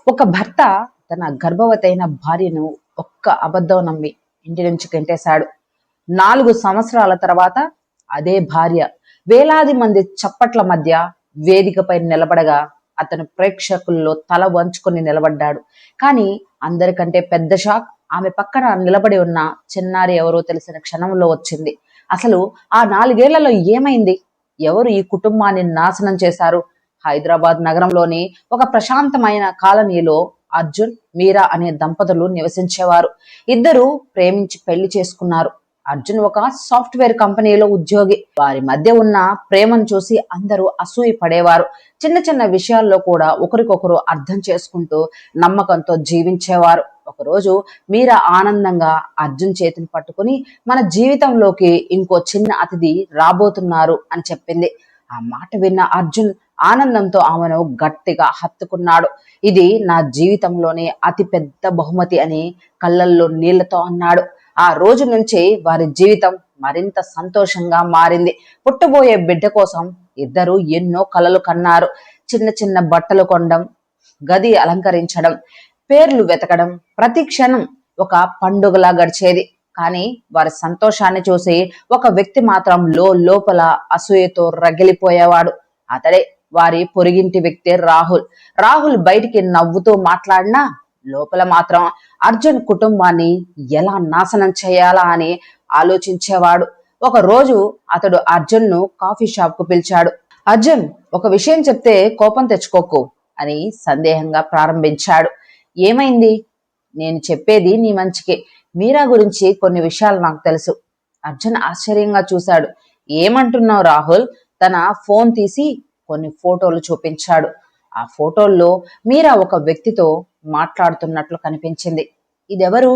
ఒక భర్త తన గర్భవతి అయిన భార్యను ఒక్క అబద్ధం నమ్మి ఇంటి నుంచి గెంటేశాడు. 4 సంవత్సరాల తర్వాత అదే భార్య వేలాది మంది చప్పట్ల మధ్య వేదికపై నిలబడగా అతను ప్రేక్షకుల్లో తల వంచుకొని నిలబడ్డాడు. కానీ అందరికంటే పెద్ద షాక్ ఆమె పక్కన నిలబడి ఉన్న చిన్నారి ఎవరో తెలిసిన క్షణంలో వచ్చింది. అసలు ఆ 4 ఏళ్లలో ఏమైంది? ఎవరు ఈ కుటుంబాన్ని నాశనం చేశారు? హైదరాబాద్ నగరంలోని ఒక ప్రశాంతమైన కాలనీలో అర్జున్, మీరా అనే దంపతులు నివసించేవారు. ఇద్దరు ప్రేమించి పెళ్లి చేసుకున్నారు. అర్జున్ ఒక సాఫ్ట్వేర్ కంపెనీలో ఉద్యోగి. వారి మధ్య ఉన్న ప్రేమను చూసి అందరూ అసూయ పడేవారు. చిన్న చిన్న విషయాల్లో కూడా ఒకరికొకరు అర్థం చేసుకుంటూ నమ్మకంతో జీవించేవారు. ఒకరోజు మీరా ఆనందంగా అర్జున్ చేతిని పట్టుకుని, మన జీవితంలోకి ఇంకో చిన్న అతిథి రాబోతున్నారు అని చెప్పింది. ఆ మాట విన్న అర్జున్ ఆనందంతో ఆమెను గట్టిగా హత్తుకున్నాడు. ఇది నా జీవితంలోనే అతి పెద్ద బహుమతి అని కళ్ళల్లో నీళ్లతో అన్నాడు. ఆ రోజు నుంచి వారి జీవితం మరింత సంతోషంగా మారింది. పుట్టబోయే బిడ్డ కోసం ఇద్దరు ఎన్నో కలలు కన్నారు. చిన్న చిన్న బట్టలు కొనడం, గది అలంకరించడం, పేర్లు వెతకడం, ప్రతి క్షణం ఒక పండుగలా గడిచేది. కానీ వారి సంతోషాన్ని చూసి ఒక వ్యక్తి మాత్రం లోపల అసూయతో రగిలిపోయేవాడు. అతడే వారి పొరిగింటి వ్యక్తి రాహుల్. రాహుల్ బయటికి నవ్వుతూ మాట్లాడినా లోపల మాత్రం అర్జున్ కుటుంబాన్ని ఎలా నాశనం చేయాలా అని ఆలోచించేవాడు. ఒక రోజు అతడు అర్జున్ ను కాఫీ షాప్ కు పిలిచాడు. అర్జున్, ఒక విషయం చెప్తే కోపం తెచ్చుకోకు అని సందేహంగా ప్రారంభించాడు. ఏమైంది? నేను చెప్పేది నీ మంచికే. మీరా గురించి కొన్ని విషయాలు నాకు తెలుసు. అర్జున్ ఆశ్చర్యంగా చూశాడు. ఏమంటున్నావు రాహుల్? తన ఫోన్ తీసి కొన్ని ఫోటోలు చూపించాడు. ఆ ఫోటోల్లో మీరా ఒక వ్యక్తితో మాట్లాడుతున్నట్లు కనిపించింది. ఇదెవరు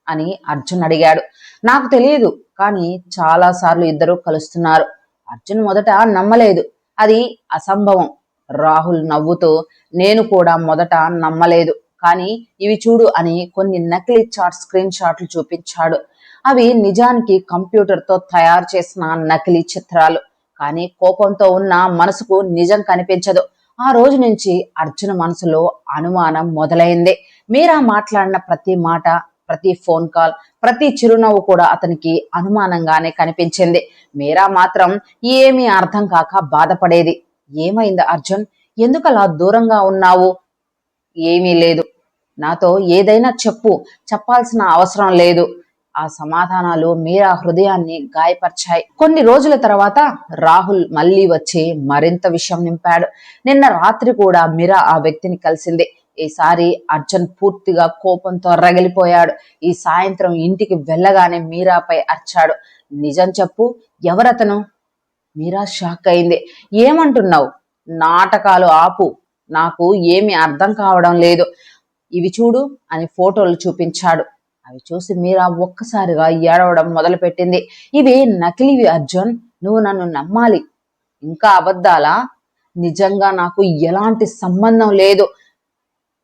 అని అర్జున్ అడిగాడు. నాకు తెలియదు, కానీ చాలా సార్లు ఇద్దరు కలుస్తున్నారు. అర్జున్ మొదట నమ్మలేదు. అది అసంభవం. రాహుల్ నవ్వుతూ, నేను కూడా మొదట నమ్మలేదు, కానీ ఇవి చూడు అని కొన్ని నకిలీ స్క్రీన్ షాట్లు చూపించాడు. అవి నిజానికి కంప్యూటర్తో తయారు చేసిన నకిలీ చిత్రాలు. కానీ కోపంతో ఉన్న మనసుకు నిజం కనిపించదు. ఆ రోజు నుంచి అర్జున్ మనసులో అనుమానం మొదలైంది. మీరా మాట్లాడిన ప్రతి మాట, ప్రతి ఫోన్ కాల్, ప్రతి చిరునవ్వు కూడా అతనికి అనుమానంగానే కనిపించింది. మీరా మాత్రం ఏమీ అర్థం కాక బాధపడేది. ఏమైంది అర్జున్? ఎందుకలా దూరంగా ఉన్నావు? ఏమీ లేదు. నాతో ఏదైనా చెప్పు, చెప్పాల్సిన అవసరం లేదు. ఆ సమాధానాలు మీరా హృదయాన్ని గాయపరిచాయి. కొన్ని రోజుల తర్వాత రాహుల్ మళ్ళీ వచ్చి మరింత విషయం నింపాడు. నిన్న రాత్రి కూడా మీరా ఆ వ్యక్తిని కలిసింది. ఈసారి అర్జున్ పూర్తిగా కోపంతో రగిలిపోయాడు. ఈ సాయంత్రం ఇంటికి వెళ్ళగానే మీరాపై అరిచాడు. నిజం చెప్పు, ఎవరతను? మీరా షాక్ అయింది. ఏమంటున్నావు? నాటకాలు ఆపు, నాకు ఏమీ అర్థం కావడం లేదు. ఇవి చూడు అని ఫోటోలు చూపించాడు. అవి చూసి మీరా ఒక్కసారిగా ఏడవడం మొదలుపెట్టింది. ఇవి నకిలీవి అర్జున్, నువ్వు నన్ను నమ్మాలి. ఇంకా అబద్ధాలా? నిజంగా నాకు ఎలాంటి సంబంధం లేదు.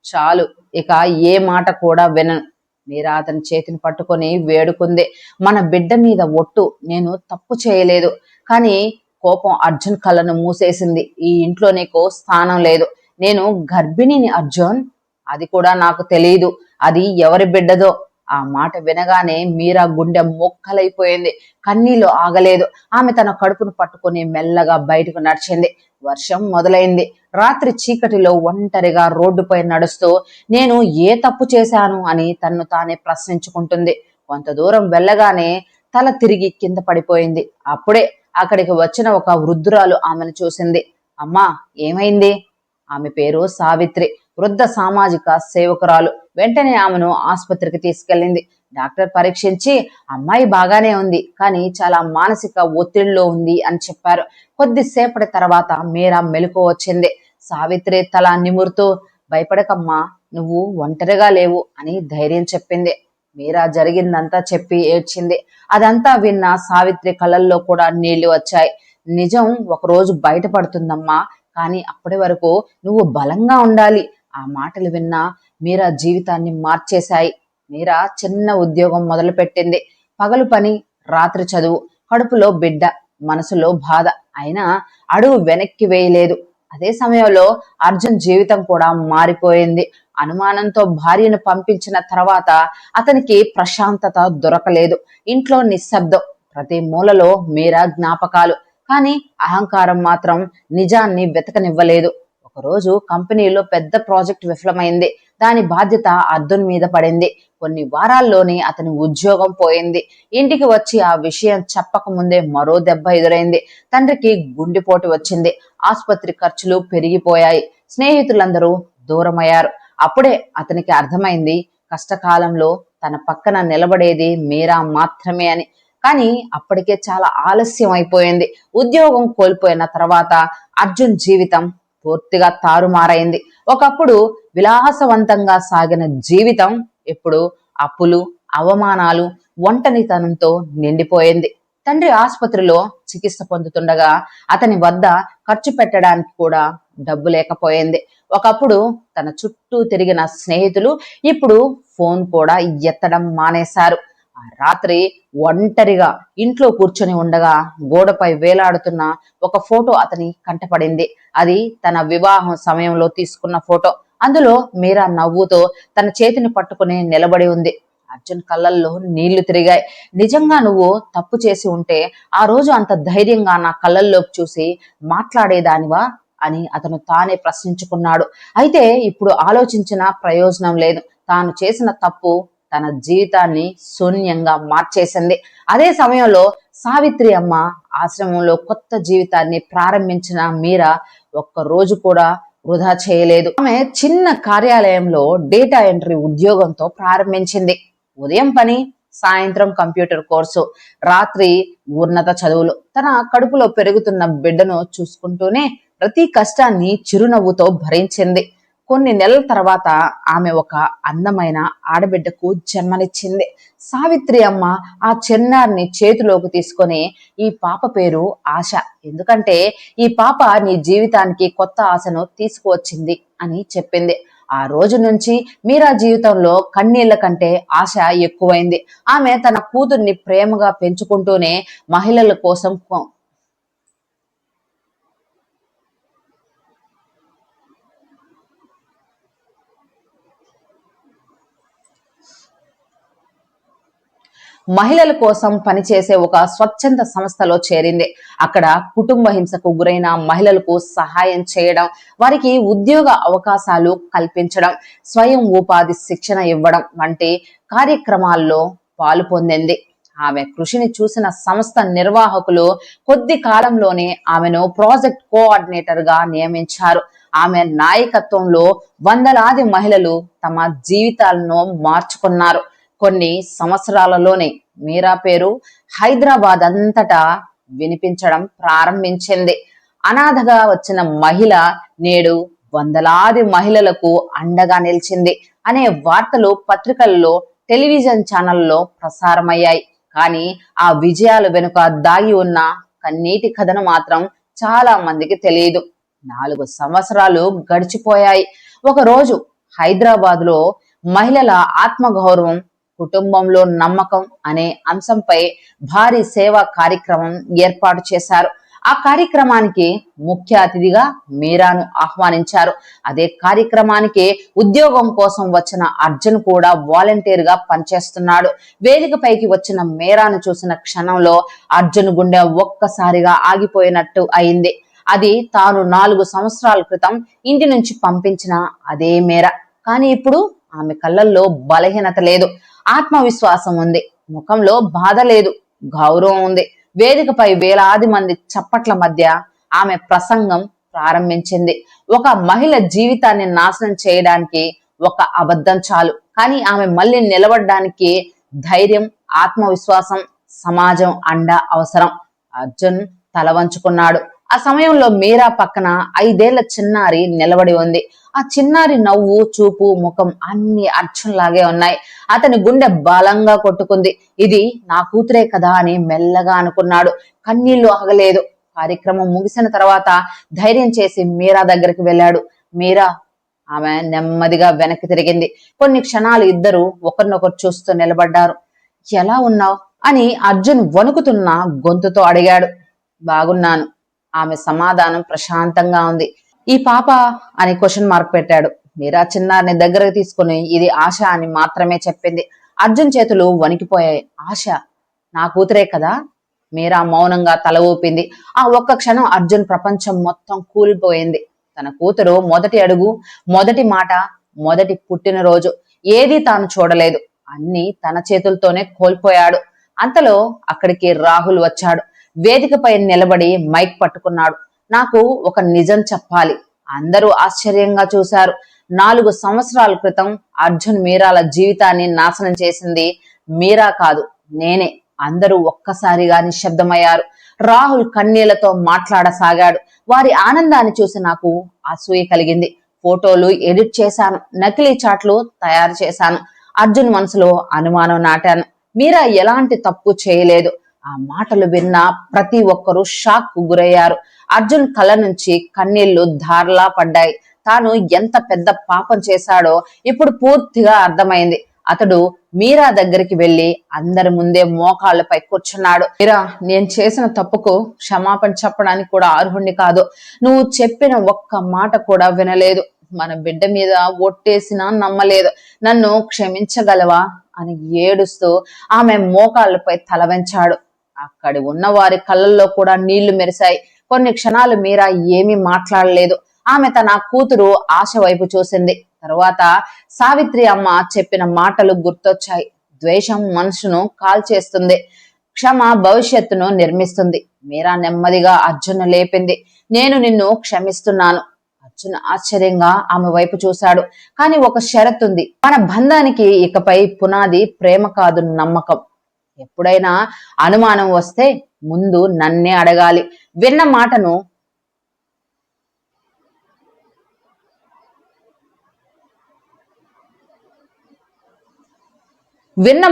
చాలు, ఇక ఏ మాట కూడా వినను. మీరా అతని చేతిని పట్టుకొని వేడుకుంది. మన బిడ్డ మీద ఒట్టు, నేను తప్పు చేయలేదు. కానీ కోపం అర్జున్ కళ్ళను మూసేసింది. ఈ ఇంట్లో నీకు స్థానం లేదు. నేను గర్భిణిని అర్జున్. అది కూడా నాకు తెలియదు. అది ఎవరి బిడ్డదో. ఆ మాట వినగానే మీరా గుండె మొక్కలైపోయింది. కన్నీళ్లు ఆగలేదు. ఆమె తన కడుపును పట్టుకుని మెల్లగా బయటకు నడిచింది. వర్షం మొదలైంది. రాత్రి చీకటిలో ఒంటరిగా రోడ్డుపై నడుస్తూ నేను ఏ తప్పు చేశాను అని తన్ను తానే ప్రశ్నించుకుంటుంది. కొంత దూరం వెళ్ళగానే తల తిరిగి కింద పడిపోయింది. అప్పుడే అక్కడికి వచ్చిన ఒక వృద్ధురాలు ఆమెను చూసింది. అమ్మా, ఏమైంది? ఆమె పేరు సావిత్రి, వృద్ధ సామాజిక సేవకురాలు. వెంటనే ఆమెను ఆసుపత్రికి తీసుకెళ్ళింది. డాక్టర్ పరీక్షించి అమ్మాయి బాగానే ఉంది, కానీ చాలా మానసిక ఒత్తిడిలో ఉంది అని చెప్పారు. కొద్దిసేపటి తర్వాత మీరా మెలకు వచ్చింది. సావిత్రి తల నిమురుతూ, భయపడకమ్మా, నువ్వు ఒంటరిగా లేవు అని ధైర్యం చెప్పింది. మీరా జరిగిందంతా చెప్పి ఏడ్చింది. అదంతా విన్న సావిత్రి కళ్ళల్లో కూడా నీళ్లు వచ్చాయి. నిజం ఒకరోజు బయటపడుతుందమ్మా, కానీ అప్పటి వరకు నువ్వు బలంగా ఉండాలి. ఆ మాటలు విన్నా మీరా జీవితాన్ని మార్చేశాయి. మీరా చిన్న ఉద్యోగం మొదలుపెట్టింది. పగలు పని, రాత్రి చదువు, కడుపులో బిడ్డ, మనసులో బాధ. అయినా అడుగు వెనక్కి వేయలేదు. అదే సమయంలో అర్జున్ జీవితం కూడా మారిపోయింది. అనుమానంతో భార్యను పంపించిన తర్వాత అతనికి ప్రశాంతత దొరకలేదు. ఇంట్లో నిశ్శబ్దం, ప్రతి మూలలో మీరా జ్ఞాపకాలు. కానీ అహంకారం మాత్రం నిజాన్ని వెతకనివ్వలేదు. ఒకరోజు కంపెనీలో పెద్ద ప్రాజెక్ట్ విఫలమైంది. దాని బాధ్యత అర్జున్ మీద పడింది. కొన్ని వారాల్లోనే అతని ఉద్యోగం పోయింది. ఇంటికి వచ్చి ఆ విషయం చెప్పక ముందే మరో దెబ్బ ఎదురైంది. తండ్రికి గుండెపోటు వచ్చింది. ఆసుపత్రి ఖర్చులు పెరిగిపోయాయి. స్నేహితులందరూ దూరమయ్యారు. అప్పుడే అతనికి అర్థమైంది, కష్టకాలంలో తన పక్కన నిలబడేది మీరా మాత్రమే అని. కానీ అప్పటికే చాలా ఆలస్యం అయిపోయింది. ఉద్యోగం కోల్పోయిన తర్వాత అర్జున్ జీవితం పూర్తిగా తారుమారైంది. ఒకప్పుడు విలాసవంతంగా సాగిన జీవితం ఇప్పుడు అప్పులు, అవమానాలు, ఒంటరితనంతో నిండిపోయింది. తండ్రి ఆసుపత్రిలో చికిత్స పొందుతుండగా అతని వద్ద ఖర్చు పెట్టడానికి కూడా డబ్బు లేకపోయింది. ఒకప్పుడు తన చుట్టూ తిరిగిన స్నేహితులు ఇప్పుడు ఫోన్ కూడా ఎత్తడం మానేశారు. ఆ రాత్రి ఒంటరిగా ఇంట్లో కూర్చొని ఉండగా గోడపై వేలాడుతున్న ఒక ఫోటో అతని కంటపడింది. అది తన వివాహం సమయంలో తీసుకున్న ఫోటో. అందులో మీరా నవ్వుతో తన చేతిని పట్టుకుని నిలబడి ఉంది. అర్జున్ కళ్ళల్లో నీళ్లు తిరిగాయి. నిజంగా నువ్వు తప్పు చేసి ఉంటే ఆ రోజు అంత ధైర్యంగా నా కళ్ళల్లోకి చూసి మాట్లాడేదానివా అని అతను తానే ప్రశ్నించుకున్నాడు. అయితే ఇప్పుడు ఆలోచించిన ప్రయోజనం లేదు. తాను చేసిన తప్పు తన జీవితాన్ని శూన్యంగా మార్చేసింది. అదే సమయంలో సావిత్రి అమ్మ ఆశ్రమంలో కొత్త జీవితాన్ని ప్రారంభించిన మీరా ఒక్క రోజు కూడా వృధా చేయలేదు. ఆమె చిన్న కార్యాలయంలో డేటా ఎంట్రీ ఉద్యోగంతో ప్రారంభించింది. ఉదయం పని, సాయంత్రం కంప్యూటర్ కోర్సు, రాత్రి ఉన్నత చదువులు. తన కడుపులో పెరుగుతున్న బిడ్డను చూసుకుంటూనే ప్రతి కష్టాన్ని చిరునవ్వుతో భరించింది. కొన్ని నెలల తర్వాత ఆమె ఒక అందమైన ఆడబిడ్డకు జన్మనిచ్చింది. సావిత్రి అమ్మ ఆ చిన్నారిని చేతిలోకి తీసుకొని, ఈ పాప పేరు ఆశ, ఎందుకంటే ఈ పాప నీ జీవితానికి కొత్త ఆశను తీసుకువచ్చింది అని చెప్పింది. ఆ రోజు నుంచి మీరా జీవితంలో కన్నీళ్ల కంటే ఆశ ఎక్కువైంది. ఆమె తన కూతుర్ని ప్రేమగా పెంచుకుంటూనే మహిళల కోసం పనిచేసే ఒక స్వచ్ఛంద సంస్థలో చేరింది. అక్కడ కుటుంబ హింసకు గురైన మహిళలకు సహాయం చేయడం, వారికి ఉద్యోగ అవకాశాలు కల్పించడం, స్వయం ఉపాధి శిక్షణ ఇవ్వడం వంటి కార్యక్రమాల్లో పాలు పొందింది. ఆమె కృషిని చూసిన సంస్థ నిర్వాహకులు కొద్ది కాలంలోనే ఆమెను ప్రాజెక్ట్ కోఆర్డినేటర్ గా నియమించారు. ఆమె నాయకత్వంలో వందలాది మహిళలు తమ జీవితాలను మార్చుకున్నారు. కొన్ని సంవత్సరాలలోనే మీరా పేరు హైదరాబాద్ అంతటా వినిపించడం ప్రారంభించింది. అనాథగా వచ్చిన మహిళ నేడు వందలాది మహిళలకు అండగా నిలిచింది అనే వార్తలు పత్రికల్లో, టెలివిజన్ ఛానల్లో ప్రసారమయ్యాయి. కానీ ఆ విజయాల వెనుక దాగి ఉన్న కన్నీటి కథను మాత్రం చాలా మందికి తెలియదు. 4 సంవత్సరాలు గడిచిపోయాయి. ఒకరోజు హైదరాబాద్ లో మహిళల ఆత్మగౌరవం, కుటుంబంలో నమ్మకం అనే అంశంపై భారీ సేవా కార్యక్రమం ఏర్పాటు చేశారు. ఆ కార్యక్రమానికి ముఖ్య అతిథిగా మీరాను ఆహ్వానించారు. అదే కార్యక్రమానికి ఉద్యోగం కోసం వచ్చిన అర్జున్ కూడా వాలంటీర్ గా పనిచేస్తున్నాడు. వేదికపైకి వచ్చిన మీరాను చూసిన క్షణంలో అర్జున్ గుండె ఒక్కసారిగా ఆగిపోయినట్టు అయింది. అది తాను 4 సంవత్సరాల క్రితం ఇంటి నుంచి పంపించిన అదే మీరా. కానీ ఇప్పుడు ఆమె కళ్ళల్లో బలహీనత లేదు, ఆత్మవిశ్వాసం ఉంది. ముఖంలో బాధ లేదు, గౌరవం ఉంది. వేదికపై వేలాది మంది చప్పట్ల మధ్య ఆమె ప్రసంగం ప్రారంభించింది. ఒక మహిళ జీవితాన్ని నాశనం చేయడానికి ఒక అబద్ధం చాలు, కానీ ఆమె మళ్ళీ నిలబడడానికి ధైర్యం, ఆత్మవిశ్వాసం, సమాజం అండ అవసరం. అర్జున్ తల వంచుకున్నాడు. ఆ సమయంలో మీరా పక్కన 5 ఏళ్ల చిన్నారి నిలబడి ఉంది. ఆ చిన్నారి నవ్వు, చూపు, ముఖం అన్ని అర్జున్ లాగే ఉన్నాయి. అతని గుండె బలంగా కొట్టుకుంది. ఇది నా కూతురే కదా అని మెల్లగా అనుకున్నాడు. కన్నీళ్లు ఆగలేదు. కార్యక్రమం ముగిసిన తర్వాత ధైర్యం చేసి మీరా దగ్గరికి వెళ్ళాడు. మీరా, ఆమె నెమ్మదిగా వెనక్కి తిరిగింది. కొన్ని క్షణాలు ఇద్దరు ఒకరినొకరు చూస్తూ నిలబడ్డారు. ఎలా ఉన్నావు అని అర్జున్ వణుకుతున్న గొంతుతో అడిగాడు. బాగున్నాను. ఆమె సమాధానం ప్రశాంతంగా ఉంది. ఈ పాప అని క్వశ్చన్ మార్క్ పెట్టాడు. మీరా చిన్నారిని దగ్గరకు తీసుకుని ఇది ఆశ అని మాత్రమే చెప్పింది. అర్జున్ చేతులు వణికిపోయాయి. ఆశ నా కూతురే కదా? మీరా మౌనంగా తల ఊపింది. ఆ ఒక్క క్షణం అర్జున్ ప్రపంచం మొత్తం కూలిపోయింది. తన కూతురు మొదటి అడుగు, మొదటి మాట, మొదటి పుట్టినరోజు ఏదీ తాను చూడలేదు. అన్ని తన చేతులతోనే కోల్పోయాడు. అంతలో అక్కడికి రాహుల్ వచ్చాడు. వేదికపై నిలబడి మైక్ పట్టుకున్నాడు. నాకు ఒక నిజం చెప్పాలి. అందరూ ఆశ్చర్యంగా చూశారు. 4 సంవత్సరాల క్రితం అర్జున్ మీరాల జీవితాన్ని నాశనం చేసింది మీరా కాదు, నేనే. అందరూ ఒక్కసారిగా నిశ్శబ్దమయ్యారు. రాహుల్ కన్నీళ్లతో మాట్లాడసాగాడు. వారి ఆనందాన్ని చూసి నాకు అసూయ కలిగింది. ఫోటోలు ఎడిట్ చేశాను, నకిలీ చాట్లు తయారు చేశాను. అర్జున్ మనసులో అనుమానం నాటాను. మీరా ఎలాంటి తప్పు చేయలేదు. ఆ మాటలు విన్న ప్రతి ఒక్కరూ షాక్ కు గురయ్యారు. అర్జున్ కళ్ళ నుంచి కన్నీళ్లు ధారలా పడ్డాయి. తాను ఎంత పెద్ద పాపం చేశాడో ఇప్పుడు పూర్తిగా అర్థమైంది. అతడు మీరా దగ్గరికి వెళ్లి అందరి ముందే మోకాళ్ళపై కూర్చున్నాడు. మీరా, నేను చేసిన తప్పుకు క్షమాపణ చెప్పడానికి కూడా అర్హుణ్ణి కాదు. నువ్వు చెప్పిన ఒక్క మాట కూడా వినలేదు. మన బిడ్డ మీద ఒట్టేసినా నమ్మలేదు. నన్ను క్షమించగలవా అని ఏడుస్తూ ఆమె మోకాళ్ళపై తల వంచాడు. అక్కడి ఉన్న వారి కళ్ళల్లో కూడా నీళ్లు మెరిశాయి. కొన్ని క్షణాలు మీరా ఏమీ మాట్లాడలేదు. ఆమె తన కూతురు ఆశ వైపు చూసింది. తరువాత సావిత్రి అమ్మ చెప్పిన మాటలు గుర్తొచ్చాయి. ద్వేషం మనసును కాల్చేస్తుంది, క్షమ భవిష్యత్తును నిర్మిస్తుంది. మీరా నెమ్మదిగా అర్జున్ లేపింది. నేను నిన్ను క్షమిస్తున్నాను. అర్జున్ ఆశ్చర్యంగా ఆమె వైపు చూశాడు. కానీ ఒక షరత్ ఉంది. మన బంధానికి ఇకపై పునాది ప్రేమ కాదు, నమ్మకం. ఎప్పుడైనా అనుమానం వస్తే ముందు నన్నే అడగాలి. విన్న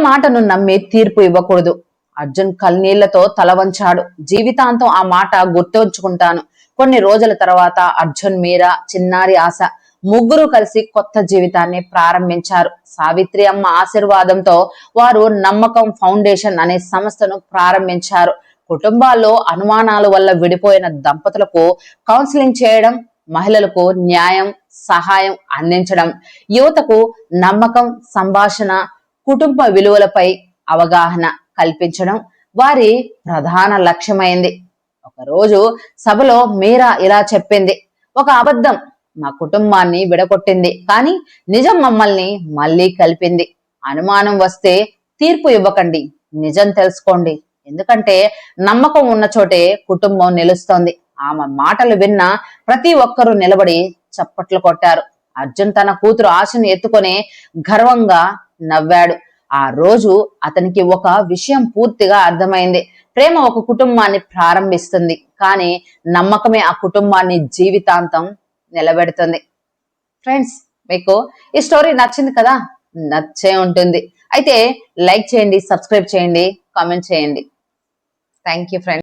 మాటను నమ్మి తీర్పు ఇవ్వకూడదు. అర్జున్ కన్నీళ్లతో తల వంచాడు. జీవితాంతం ఆ మాట గుర్తుంచుకుంటాను. కొన్ని రోజుల తర్వాత అర్జున్, మీరా, చిన్నారి ఆశ ముగ్గురు కలిసి కొత్త జీవితాన్ని ప్రారంభించారు. సావిత్రి అమ్మ ఆశీర్వాదంతో వారు నమ్మకం ఫౌండేషన్ అనే సంస్థను ప్రారంభించారు. కుటుంబాల్లో అనుమానాల వల్ల విడిపోయిన దంపతులకు కౌన్సిలింగ్ చేయడం, మహిళలకు న్యాయం, సహాయం అందించడం, యువతకు నమ్మకం, సంభాషణ, కుటుంబ విలువలపై అవగాహన కల్పించడం వారి ప్రధాన లక్ష్యమైంది. ఒకరోజు సభలో మీరా ఇలా చెప్పింది. ఒక అబద్ధం మా కుటుంబాన్ని విడగొట్టింది, కానీ నిజం మమ్మల్ని మళ్ళీ కలిపింది. అనుమానం వస్తే తీర్పు ఇవ్వకండి, నిజం తెలుసుకోండి. ఎందుకంటే నమ్మకం ఉన్న చోటే కుటుంబం నిలుస్తోంది. ఆమె మాటలు విన్న ప్రతి ఒక్కరూ నిలబడి చప్పట్లు కొట్టారు. అర్జున్ తన కూతురు ఆశను ఎత్తుకొని గర్వంగా నవ్వాడు. ఆ రోజు అతనికి ఒక విషయం పూర్తిగా అర్థమైంది. ప్రేమ ఒక కుటుంబాన్ని ప్రారంభిస్తుంది, కానీ నమ్మకమే ఆ కుటుంబాన్ని జీవితాంతం నిలబెడుతుంది. ఫ్రెండ్స్, మీకు ఈ స్టోరీ నచ్చింది కదా? నచ్చే ఉంటుంది. అయితే లైక్ చేయండి, సబ్స్క్రైబ్ చేయండి, కామెంట్ చేయండి. Thank you friends.